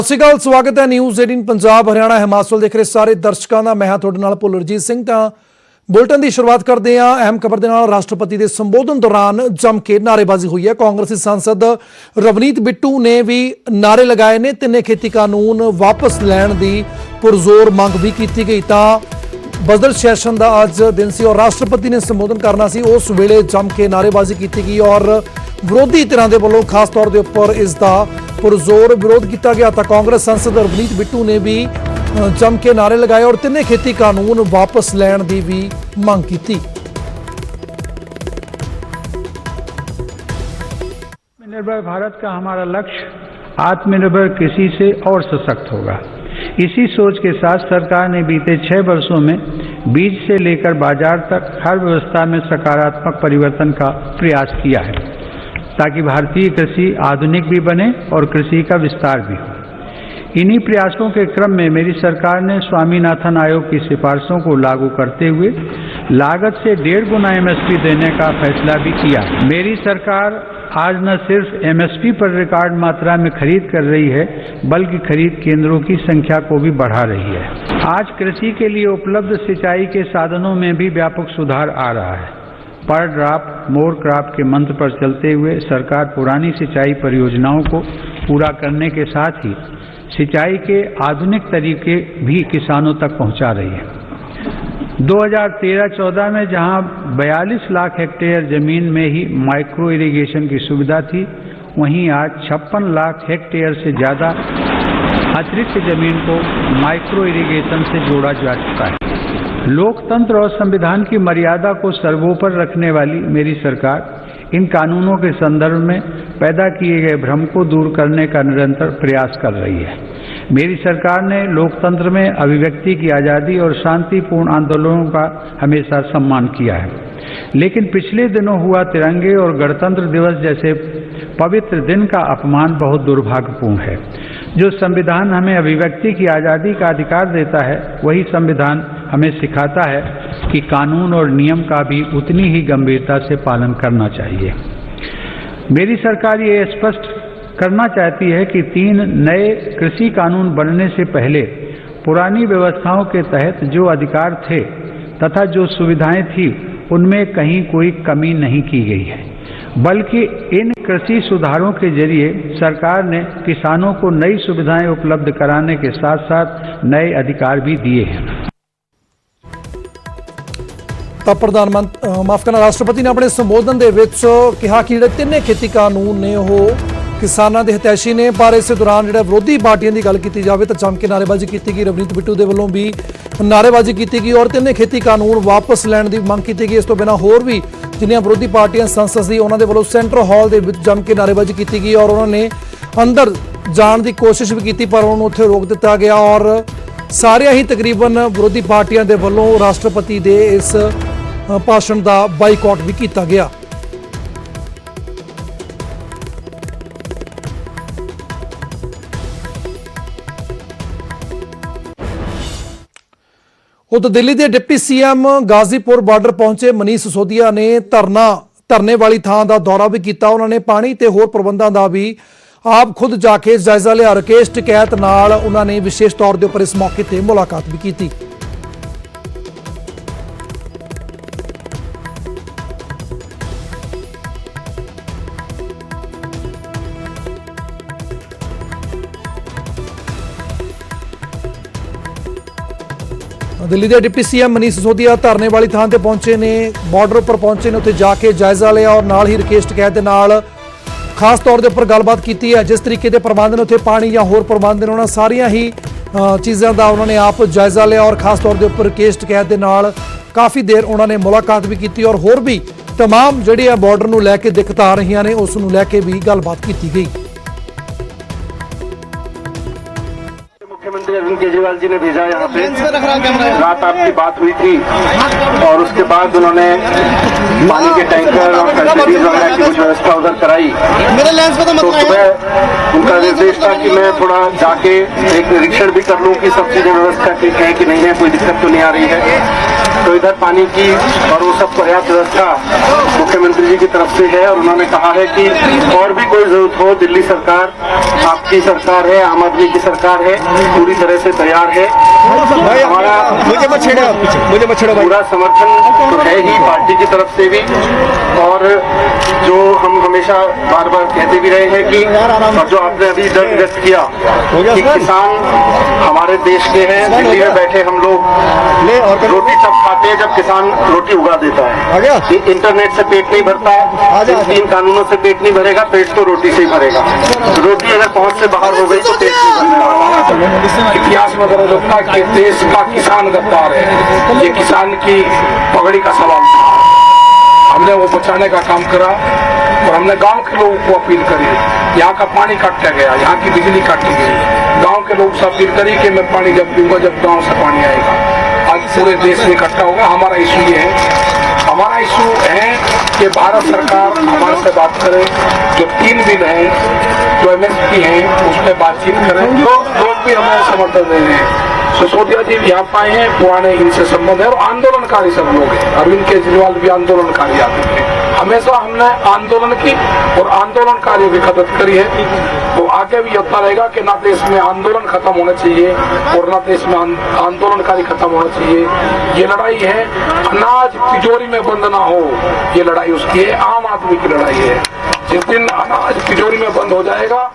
ਸਤਿ ਸ਼੍ਰੀ ਅਕਾਲ, ਸਵਾਗਤ ਹੈ ਨਿਊਜ਼ 18 ਪੰਜਾਬ ਹਰਿਆਣਾ ਹਿਮਾਚਲ ਦੇਖ ਰਹੇ ਸਾਰੇ ਦਰਸ਼ਕਾਂ ਦਾ। ਮੈਂ ਹਾਂ ਤੁਹਾਡੇ ਨਾਲ ਭੁੱਲਰਜੀਤ ਸਿੰਘ। ਤਾਂ ਬੁਲਟਨ ਦੀ ਸ਼ੁਰੂਆਤ ਕਰਦੇ ਹਾਂ ਅਹਿਮ ਖਬਰ ਦੇ ਨਾਲ। ਰਾਸ਼ਟਰਪਤੀ ਦੇ ਸੰਬੋਧਨ ਦੌਰਾਨ ਜੰਮ ਕੇ ਨਾਅਰੇਬਾਜ਼ੀ ਹੋਈ ਹੈ। ਕਾਂਗਰਸੀ सांसद ਰਵਨੀਤ ਬਿੱਟੂ ਨੇ ਵੀ ਨਾਅਰੇ ਲਗਾਏ ਨੇ। ਤਿੰਨੇ ਖੇਤੀ ਕਾਨੂੰਨ ਵਾਪਸ ਲੈਣ ਦੀ ਪੁਰਜ਼ੋਰ ਮੰਗ ਵੀ ਕੀਤੀ ਗਈ। ਤਾਂ बजट सैशन का अज दिन से और राष्ट्रपति ने संबोधन करना सी, उस वेले जम के नारेबाजी की गई और विरोधी धिरां दे वल्लों खास तौर के उपर इसका पुरजोर विरोध किया गया। तो कांग्रेस सांसद रवनीत बिट्टू ने भी जम के नारे लगाए और तिन्ने खेती कानून वापस लैण की भी मंग की। निर्भर भारत का हमारा लक्ष्य आत्मनिर्भर कृषि से और सशक्त होगा। इसी सोच के साथ सरकार ने बीते 6 वर्षों में बीज से लेकर बाजार तक हर व्यवस्था में सकारात्मक परिवर्तन का प्रयास किया है, ताकि भारतीय कृषि आधुनिक भी बने और कृषि का विस्तार भी हो। इन्हीं प्रयासों के क्रम में मेरी सरकार ने स्वामीनाथन आयोग की सिफारिशों को लागू करते हुए लागत से 1.5 गुना MSP देने का फैसला भी किया। मेरी सरकार आज न सिर्फ MSP पर रिकॉर्ड मात्रा में खरीद कर रही है, बल्कि खरीद केंद्रों की संख्या को भी बढ़ा रही है। आज कृषि के लिए उपलब्ध सिंचाई के साधनों में भी व्यापक सुधार आ रहा है। पर ड्रॉप मोर क्रॉप के मंत्र पर चलते हुए सरकार पुरानी सिंचाई परियोजनाओं को पूरा करने के साथ ही सिंचाई के आधुनिक तरीके भी किसानों तक पहुंचा रही है। 2013-14 में जहां 42 लाख हेक्टेयर जमीन में ही माइक्रो इरिगेशन की सुविधा थी, वहीं आज 56 लाख हेक्टेयर से ज़्यादा अतिरिक्त जमीन को माइक्रो इरिगेशन से जोड़ा जा चुका है। लोकतंत्र और संविधान की मर्यादा को सर्वोपरि रखने वाली मेरी सरकार इन कानूनों के संदर्भ में पैदा किए गए भ्रम को दूर करने का निरंतर प्रयास कर रही है। मेरी सरकार ने लोकतंत्र में अभिव्यक्ति की आज़ादी और शांतिपूर्ण आंदोलनों का हमेशा सम्मान किया है, लेकिन पिछले दिनों हुआ तिरंगे और गणतंत्र दिवस जैसे पवित्र दिन का अपमान बहुत दुर्भाग्यपूर्ण है। जो संविधान हमें अभिव्यक्ति की आज़ादी का अधिकार देता है, वही संविधान हमें सिखाता है कि कानून और नियम का भी उतनी ही गंभीरता से पालन करना चाहिए। मेरी सरकार ये स्पष्ट करना चाहती है कि 3 नए कृषि कानून बनने से पहले पुरानी व्यवस्थाओं के तहत जो अधिकार थे तथा जो सुविधाएं थी, उनमें कहीं कोई कमी नहीं की गई है, बल्कि इन कृषि सुधारों के जरिए सरकार ने किसानों को नई सुविधाएं उपलब्ध कराने के साथ साथ नए अधिकार भी दिए हैं। ਤਾਂ ਮਾਫ ਕਰਨਾ ਰਾਸ਼ਟਰਪਤੀ ਨੇ ਆਪਣੇ ਸੰਬੋਧਨ ਦੇ ਵਿੱਚ ਕਿਹਾ ਕਿ ਜਿਹੜੇ ਤਿੰਨੇ ਖੇਤੀ ਕਾਨੂੰਨ ਨੇ ਉਹ ਕਿਸਾਨਾਂ ਦੇ ਹਿਤੈਸ਼ੀ ਨੇ, ਪਰ ਇਸੇ ਦੌਰਾਨ ਜਿਹੜਾ ਵਿਰੋਧੀ ਪਾਰਟੀਆਂ ਦੀ ਗੱਲ ਕੀਤੀ ਜਾਵੇ ਤਾਂ ਜੰਮ ਕੇ ਨਾਅਰੇਬਾਜ਼ੀ ਕੀਤੀ ਗਈ। ਰਵਨੀਤ ਬਿੱਟੂ ਦੇ ਵੱਲੋਂ ਵੀ ਨਾਅਰੇਬਾਜ਼ੀ ਕੀਤੀ ਗਈ ਔਰ ਤਿੰਨੇ ਖੇਤੀ ਕਾਨੂੰਨ ਵਾਪਸ ਲੈਣ ਦੀ ਮੰਗ ਕੀਤੀ ਗਈ। ਇਸ ਤੋਂ ਬਿਨਾਂ ਹੋਰ ਵੀ ਜਿੰਨੀਆਂ ਵਿਰੋਧੀ ਪਾਰਟੀਆਂ ਸੰਸਦ ਸੀ, ਉਹਨਾਂ ਦੇ ਵੱਲੋਂ ਸੈਂਟਰ ਹਾਲ ਦੇ ਵਿੱਚ ਜੰਮ ਕੇ ਨਾਅਰੇਬਾਜ਼ੀ ਕੀਤੀ ਗਈ ਔਰ ਉਹਨਾਂ ਨੇ ਅੰਦਰ ਜਾਣ ਦੀ ਕੋਸ਼ਿਸ਼ ਵੀ ਕੀਤੀ, ਪਰ ਉਹਨਾਂ ਨੂੰ ਉੱਥੇ ਰੋਕ ਦਿੱਤਾ ਗਿਆ ਔਰ ਸਾਰੀਆਂ ਹੀ ਤਕਰੀਬਨ ਵਿਰੋਧੀ ਪਾਰਟੀਆਂ ਦੇ ਵੱਲੋਂ ਰਾਸ਼ਟਰਪਤੀ ਦੇ ਇਸ ਭਾਸ਼ਣ ਦਾ ਬਾਈਕਾਟ ਵੀ ਕੀਤਾ ਗਿਆ। ਉਧਰ ਦਿੱਲੀ ਦੇ डिप्टी CM गाजीपुर ਬਾਰਡਰ ਪਹੁੰਚੇ ਮਨੀਸ਼ ਸਿਸੋਦੀਆ ਨੇ ਧਰਨੇ ਵਾਲੀ ਥਾਂ ਦਾ ਦੌਰਾ ਵੀ ਕੀਤਾ। ਉਹਨਾਂ ਨੇ ਪਾਣੀ ਤੇ ਹੋਰ ਪ੍ਰਬੰਧਾਂ ਦਾ ਵੀ ਆਪ ਖੁਦ ਜਾ ਕੇ ਜਾਇਜ਼ਾ ਲਿਆ। ਰਕੇਸ਼ ਟਿਕੈਤ ਨਾਲ ਉਹਨਾਂ ਨੇ ਵਿਸ਼ੇਸ਼ ਤੌਰ ਦੇ ਉੱਪਰ ਇਸ ਮੌਕੇ ਤੇ ਮੁਲਾਕਾਤ ਵੀ ਕੀਤੀ। दिल्ली के डिप्टी CM मनीष सिसोदिया धरने वाली थां ते पहुंचे ने, बॉर्डर पर पहुंचे ने, उत्थे जाके जायजा लिया और नाल ही रकेश टकैत दे नाल खास तौर के उपर गलबात की है। जिस तरीके के प्रबंध ने उत्थे पानी या होर प्रबंध ने, उन्होंने सारिया ही चीज़ों का उन्होंने आप जायजा लिया और खास तौर के उपर रकेश टकैत दे नाल काफ़ी देर उन्होंने मुलाकात भी की और होर भी तमाम जिहड़ी बॉर्डर नूं लैके दिक्कत आ रही ने उस नूं लैके भी गलबात की गई। मुख्यमंत्री अरविंद केजरीवाल जी ने भेजा यहाँ पे, रात आपकी बात हुई थी और उसके बाद उन्होंने पानी के टैंकर और फैसिलिटीज वगैरह की कुछ व्यवस्था उधर कराई। तो सुबह उनका निर्देश था कि मैं थोड़ा जाके एक निरीक्षण भी कर लूँ कि सब चीजें व्यवस्था ठीक है कि नहीं है, कोई दिक्कत तो नहीं आ रही है। तो इधर पानी की और वो सब पर्याप्त व्यवस्था मुख्यमंत्री जी की तरफ से है और उन्होंने कहा है कि और भी कोई जरूरत हो, दिल्ली सरकार आपकी सरकार है, आम आदमी की सरकार है, पूरी तरह से तैयार है। हमारा पूरा समर्थन तो है ही पार्टी की तरफ से भी, और जो हम हमेशा बार बार कहते भी रहे हैं कि और जो आपने अभी दर्द व्यक्त किया कि किसान हमारे देश के हैं। दिल्ली में बैठे हम लोग रोटी तब खाते हैं जब किसान रोटी उगा देता है। इंटरनेट से पेट नहीं भरता है, इन 3 कानूनों से पेट नहीं भरेगा, पेट तो रोटी से ही भरेगा। रोटी अगर पहुंच से बाहर हो गई तो पेट नहीं भरने वाला। इतिहास में अगर लगता है कि देश का किसान गद्दार है, ये किसान की पगड़ी का सवाल था। हमने वो बचाने का काम करा और हमने गांव के लोगों को अपील करी। यहाँ का पानी काटा गया, यहाँ की बिजली काटी गई, गांव के लोगों से अपील करी कि मैं पानी जब पीऊंगा जब गांव से पानी आएगा। आज पूरे देश में इकट्ठा होगा। हमारा इशू ये है, हमारा इशू है कि भारत सरकार हमारे से बात करे, जो 3 बिल हैं, जो MSP हैं, उस पर बातचीत करें। तो लोग भी हमें समर्थन दे रहे हैं। सिसोदिया जी यहाँ पाए हैं, पुराने इनसे संबंध है और आंदोलनकारी सब लोग हैं। अरविंद केजरीवाल भी आंदोलनकारी आते थे। हमेशा हमने आंदोलन की और आंदोलनकारियों की मदद करी है, तो आगे भी होता रहेगा कि ना देश में आंदोलन खत्म होना चाहिए और ना देश में आंदोलनकारी खत्म होना चाहिए। ये लड़ाई है, अनाज तिजोरी में बंद ना हो, ये लड़ाई उसकी है, आम आदमी की लड़ाई है। जिस दिन अनाज तिजोरी में बंद हो जाएगा।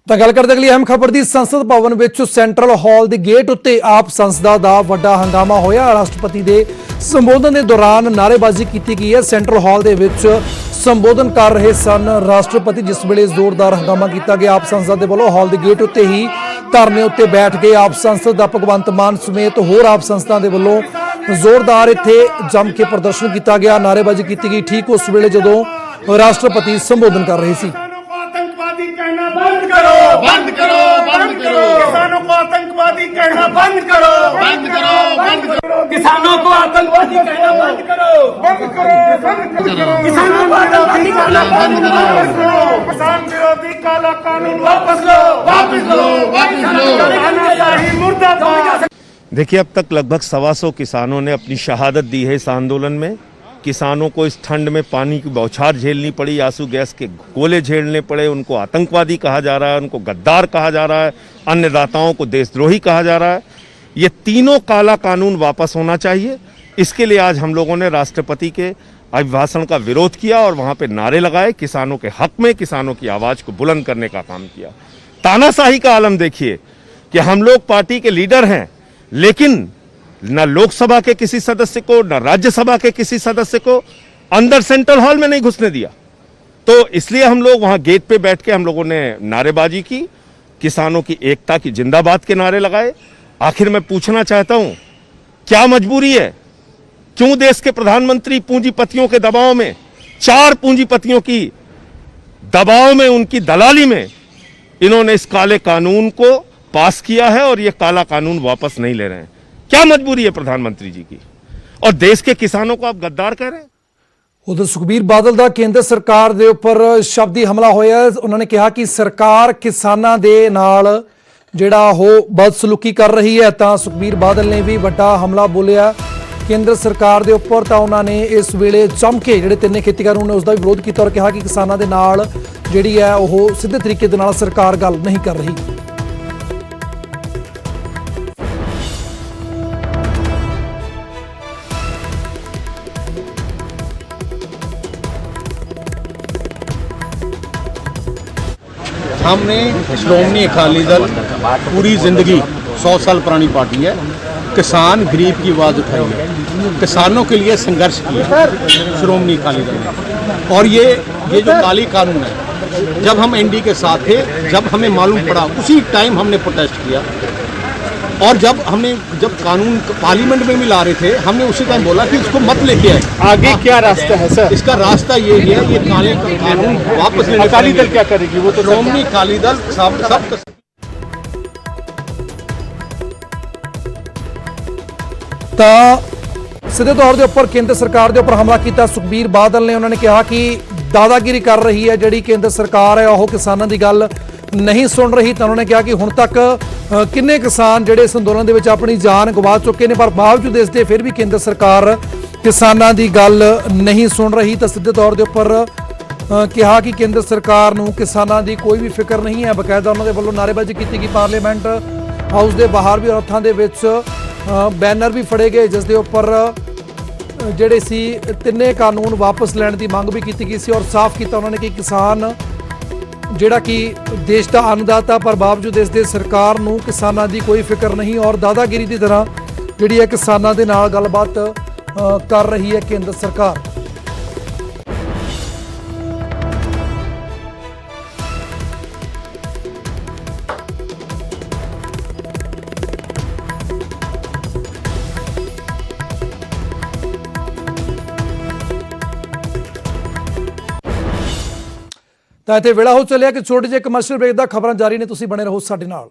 ਤਾਂ ਗੱਲ ਕਰਦੇ ਅਗਲੀ ਅਹਿਮ ਖਬਰ ਦੀ। ਸੰਸਦ ਭਵਨ ਵਿੱਚ ਸੈਂਟਰਲ ਹਾਲ ਦੇ ਗੇਟ ਉੱਤੇ ਆਪ ਸੰਸਦਾਂ ਦਾ ਵੱਡਾ ਹੰਗਾਮਾ ਹੋਇਆ। ਰਾਸ਼ਟਰਪਤੀ ਦੇ ਸੰਬੋਧਨ ਦੇ ਦੌਰਾਨ ਨਾਅਰੇਬਾਜ਼ੀ ਕੀਤੀ ਗਈ ਹੈ। ਸੈਂਟਰਲ ਹਾਲ ਦੇ ਵਿੱਚ ਸੰਬੋਧਨ ਕਰ ਰਹੇ ਸਨ ਰਾਸ਼ਟਰਪਤੀ, ਜਿਸ ਵੇਲੇ ਜ਼ੋਰਦਾਰ ਹੰਗਾਮਾ ਕੀਤਾ ਗਿਆ। ਆਪ ਸੰਸਦ ਦੇ ਵੱਲੋਂ ਹਾਲ ਦੇ ਗੇਟ ਉੱਤੇ ਹੀ ਧਰਨੇ ਉੱਤੇ ਬੈਠ ਗਏ ਆਪ ਸੰਸਦ ਦਾ ਭਗਵੰਤ ਮਾਨ ਸਮੇਤ ਹੋਰ ਆਪ ਸੰਸਦਾਂ ਦੇ ਵੱਲੋਂ ਜ਼ੋਰਦਾਰ ਇੱਥੇ ਜੰਮ ਕੇ ਪ੍ਰਦਰਸ਼ਨ ਕੀਤਾ ਗਿਆ, ਨਾਅਰੇਬਾਜ਼ੀ ਕੀਤੀ ਗਈ ਠੀਕ ਉਸ ਵੇਲੇ ਜਦੋਂ ਰਾਸ਼ਟਰਪਤੀ ਸੰਬੋਧਨ ਕਰ ਰਹੇ ਸੀ। आतंकवादी कहना बंद करो, बंद करो, बंद करो। किसानों को आतंकवादी कहना बंद करो, बंद करो, बंद करो। किसानों को आतंकवादी कहना बंद करो, बंद करो, बंद करो। किसानों को आतंकवादी कहना बंद करो। किसान विरोधी काला कानून वापस लो, वापस लो, वापस लो। मुर्दाबाद। देखिए, अब तक लगभग 125 किसानों ने अपनी शहादत दी है इस आंदोलन में। किसानों को इस ठंड में पानी की बौछार झेलनी पड़ी, आंसू गैस के गोले झेलने पड़े, उनको आतंकवादी कहा जा रहा है, उनको गद्दार कहा जा रहा है, अन्नदाताओं को देशद्रोही कहा जा रहा है। ये तीनों काला कानून वापस होना चाहिए। इसके लिए आज हम लोगों ने राष्ट्रपति के अभिभाषण का विरोध किया और वहाँ पे नारे लगाए, किसानों के हक में, किसानों की आवाज़ को बुलंद करने का काम किया। तानाशाही का आलम देखिए कि हम लोग पार्टी के लीडर हैं, लेकिन न लोकसभा के किसी सदस्य को, न राज्यसभा के किसी सदस्य को अंदर सेंट्रल हॉल में नहीं घुसने दिया। तो इसलिए हम लोग वहां गेट पे बैठ के हम लोगों ने नारेबाजी की, किसानों की एकता की जिंदाबाद के नारे लगाए। आखिर मैं पूछना चाहता हूं, क्या मजबूरी है? क्यों देश के प्रधानमंत्री पूंजीपतियों के दबाव में, 4 पूंजीपतियों की दबाव में, उनकी दलाली में इन्होंने इस काले कानून को पास किया है और ये काला कानून वापस नहीं ले रहे हैं? क्या मजबूरी है प्रधानमंत्री जी की? और देश के किसानों को आप गद्दार कह रहे हैं। ਉਧਰ ਸੁਖਬੀਰ ਬਾਦਲ ਦਾ ਕੇਂਦਰ ਸਰਕਾਰ ਦੇ ਉੱਪਰ ਸ਼ਬਦੀ ਹਮਲਾ ਹੋਇਆ। ਉਹਨਾਂ ਨੇ ਕਿਹਾ ਕਿ ਸਰਕਾਰ ਕਿਸਾਨਾਂ ਦੇ ਨਾਲ ਜਿਹੜਾ ਉਹ ਬਦਸਲੂਕੀ ਕਰ ਰਹੀ ਹੈ। ਤਾਂ ਸੁਖਬੀਰ ਬਾਦਲ ਨੇ ਵੀ ਵੱਡਾ ਹਮਲਾ ਬੋਲਿਆ ਕੇਂਦਰ ਸਰਕਾਰ ਦੇ ਉੱਪਰ। ਤਾਂ ਉਹਨਾਂ ਨੇ ਇਸ ਵੇਲੇ ਜੰਮ ਕੇ ਜਿਹੜੇ ਤਿੰਨੇ ਖੇਤੀ ਕਾਨੂੰਨ ਨੇ ਉਸ ਦਾ ਵੀ ਵਿਰੋਧ ਕੀਤਾ ਔਰ ਕਿਹਾ ਕਿ ਕਿਸਾਨਾਂ ਦੇ ਨਾਲ ਜਿਹੜੀ ਹੈ ਉਹ ਸਿੱਧੇ ਤਰੀਕੇ ਦੇ ਨਾਲ ਸਰਕਾਰ ਗੱਲ ਨਹੀਂ ਕਰ ਰਹੀ। हमने श्रोमणी अकाली दल पूरी ज़िंदगी 100 साल पुरानी पार्टी है, किसान गरीब की आवाज़ उठाई है, किसानों के लिए संघर्ष किया श्रोमणी अकाली दल ने। और ये जो काली कानून है, जब हम एनडी के साथ थे, जब हमें मालूम पड़ा उसी टाइम हमने प्रोटेस्ट किया। और जब कानून पार्लियामेंट में भी ला रहे थे, हमने उसी टाइम बोला कि इसको मत लेके आए। आगे क्या रास्ता है सर? इसका रास्ता ये है, ये काले कानून वापस लेने। अकाली दल क्या करेगी? वो तो श्रोमणी अकाली दल सब ਤਾਂ ਸਿੱਧੇ ਤੌਰ ਦੇ ਉੱਪਰ ਕੇਂਦਰ ਸਰਕਾਰ ਦੇ ਉੱਪਰ ਹਮਲਾ ਕੀਤਾ ਸੁਖਬੀਰ ਬਾਦਲ ਨੇ। ਉਹਨਾਂ ਨੇ ਕਿਹਾ ਕਿ ਦਾਦਾਗਿਰੀ ਕਰ ਰਹੀ ਹੈ ਜਿਹੜੀ ਕੇਂਦਰ ਸਰਕਾਰ ਹੈ, ਉਹ ਕਿਸਾਨਾਂ ਦੀ ਗੱਲ ਨਹੀਂ ਸੁਣ ਰਹੀ। ਤਾਂ ਉਹਨਾਂ ਨੇ ਕਿਹਾ ਕਿ ਹੁਣ ਤੱਕ ਕਿੰਨੇ ਕਿਸਾਨ ਜਿਹੜੇ ਇਸ ਅੰਦੋਲਨ ਦੇ ਵਿੱਚ ਆਪਣੀ ਜਾਨ ਗਵਾ ਚੁੱਕੇ ਨੇ, ਪਰ ਬਾਵਜੂਦ ਇਸ ਦੇ ਫਿਰ ਵੀ ਕੇਂਦਰ ਸਰਕਾਰ ਕਿਸਾਨਾਂ ਦੀ ਗੱਲ ਨਹੀਂ ਸੁਣ ਰਹੀ ਤਾਂ ਸਿੱਧੇ ਤੌਰ ਦੇ ਉੱਪਰ ਕਿਹਾ ਕਿ ਕੇਂਦਰ ਸਰਕਾਰ ਨੂੰ ਕਿਸਾਨਾਂ ਦੀ ਕੋਈ ਵੀ ਫਿਕਰ ਨਹੀਂ ਹੈ। ਬਕਾਇਦਾ ਉਹਨਾਂ ਦੇ ਵੱਲੋਂ ਨਾਅਰੇਬਾਜ਼ੀ ਕੀਤੀ ਗਈ। ਪਾਰਲੀਮੈਂਟ ਹਾਊਸ ਦੇ ਬਾਹਰ ਵੀ ਔਰ ਹੱਥਾਂ ਦੇ ਵਿੱਚ ਬੈਨਰ ਵੀ ਫੜੇ ਗਏ ਜਿਸ ਦੇ ਉੱਪਰ ਜਿਹੜੇ ਸੀ ਤਿੰਨੇ ਕਾਨੂੰਨ ਵਾਪਸ ਲੈਣ ਦੀ ਮੰਗ ਵੀ ਕੀਤੀ ਗਈ ਸੀ ਔਰ ਸਾਫ਼ ਕੀਤਾ ਉਹਨਾਂ ਨੇ ਕਿ ਕਿਸਾਨ ਜਿਹੜਾ ਕਿ ਦੇਸ਼ ਦਾ ਅੰਨਦਾਤਾ ਪਰ ਬਾਵਜੂਦ ਇਸ ਦੇ ਸਰਕਾਰ ਨੂੰ ਕਿਸਾਨਾਂ ਦੀ ਕੋਈ ਫਿਕਰ ਨਹੀਂ ਔਰ ਦਾਦਾਗਿਰੀ ਦੀ ਤਰ੍ਹਾਂ ਜਿਹੜੀ ਹੈ ਕਿਸਾਨਾਂ ਦੇ ਨਾਲ ਗੱਲਬਾਤ ਕਰ ਰਹੀ ਹੈ ਕੇਂਦਰ ਸਰਕਾਰ। ਤਾਂ ਇੱਥੇ ਵੇਲਾ ਹੋ ਚੱਲਿਆ ਕਿ ਛੋਟੇ ਜਿਹੇ ਕਮਰਸ਼ੀਅਲ ਬ੍ਰੇਕ ਦਾ। ਖਬਰਾਂ ਜਾਰੀ ਨੇ, ਤੁਸੀਂ ਬਣੇ ਰਹੋ ਸਾਡੇ ਨਾਲ।